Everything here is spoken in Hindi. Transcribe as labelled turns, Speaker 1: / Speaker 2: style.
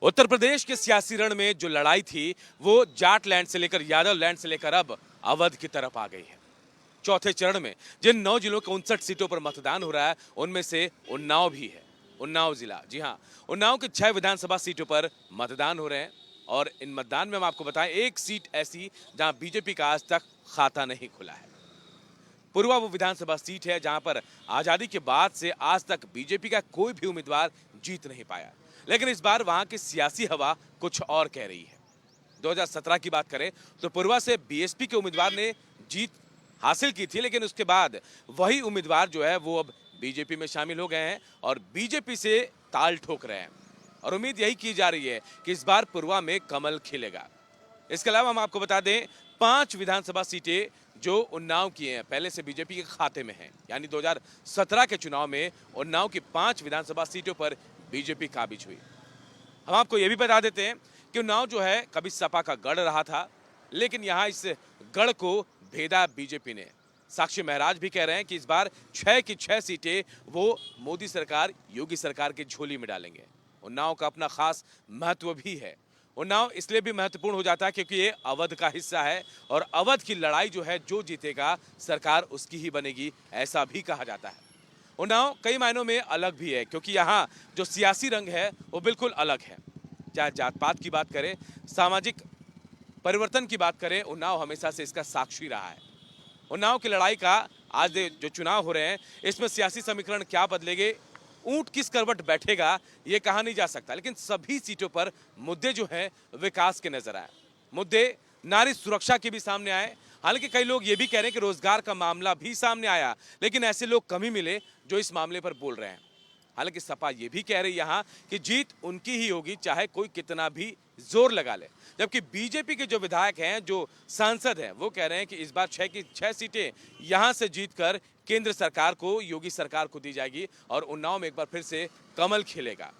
Speaker 1: उत्तर प्रदेश के सियासी रण में जो लड़ाई थी वो जाट लैंड से लेकर यादव लैंड से लेकर अब अवध की तरफ आ गई है। चौथे चरण में जिन 9 जिलों के 59 सीटों पर मतदान हो रहा है उनमें से उन्नाव भी है। उन्नाव जिला, जी हां, उन्नाव के 6 विधानसभा सीटों पर मतदान हो रहे हैं और इन मतदान में हम आपको बताएं एक सीट ऐसी जहां बीजेपी का आज तक खाता नहीं खुला है। पूर्वा वो विधानसभा सीट है जहां पर आजादी के बाद से आज तक बीजेपी का कोई भी उम्मीदवार जीत नहीं पाया, लेकिन इस बार वहां की सियासी हवा कुछ और कह रही है। 2017 की बात करें तो पूर्वा से बीएसपी के उम्मीदवार ने जीत हासिल की थी, लेकिन उसके बाद वही उम्मीदवार जो है वो अब बीजेपी में शामिल हो गए हैं और बीजेपी से ताल ठोक रहे हैं और उम्मीद यही की जा रही है कि इस बार पूर्वा में कमल खिलेगा। इसके अलावा हम आपको बता दें 5 विधानसभा सीटें जो उन्नाव की हैं पहले से बीजेपी के खाते में हैं, यानी 2017 के चुनाव में उन्नाव की 5 विधानसभा सीटों पर बीजेपी काबिज हुई। हम आपको यह भी बता देते हैं कि उन्नाव जो है कभी सपा का गढ़ रहा था, लेकिन यहाँ इस गढ़ को भेदा बीजेपी ने। साक्षी महराज भी कह रहे हैं कि इस बार 6 की 6 सीटें वो मोदी सरकार, योगी सरकार की झोली में डालेंगे। उन्नाव का अपना खास महत्व भी है। उन्नाव इसलिए भी महत्वपूर्ण हो जाता है क्योंकि ये अवध का हिस्सा है और अवध की लड़ाई जो है जो जीतेगा सरकार उसकी ही बनेगी, ऐसा भी कहा जाता है। उन्नाव कई मायनों में अलग भी है क्योंकि यहाँ जो सियासी रंग है वो बिल्कुल अलग है। चाहे जात पात की बात करें, सामाजिक परिवर्तन की बात करें, उन्नाव हमेशा से इसका साक्षी रहा है। उन्नाव की लड़ाई का आज जो चुनाव हो रहे हैं इसमें सियासी समीकरण क्या बदलेंगे, ऊंट किस करवट बैठेगा, ये कहा नहीं जा सकता, लेकिन सभी सीटों पर मुद्दे जो हैं विकास के नजर आए। मुद्दे नारी सुरक्षा के भी सामने आए। हालांकि कई लोग ये भी कह रहे हैं कि रोजगार का मामला भी सामने आया, लेकिन ऐसे लोग कम ही मिले जो इस मामले पर बोल रहे हैं। हालांकि सपा ये भी कह रही यहाँ कि जीत उनकी ही होगी चाहे कोई कितना भी जोर लगा ले, जबकि बीजेपी के जो विधायक हैं, जो सांसद हैं, वो कह रहे हैं कि इस बार 6 की 6 सीटें यहां से जीतकर केंद्र सरकार को, योगी सरकार को दी जाएगी और उन्नाव में एक बार फिर से कमल खिलेगा।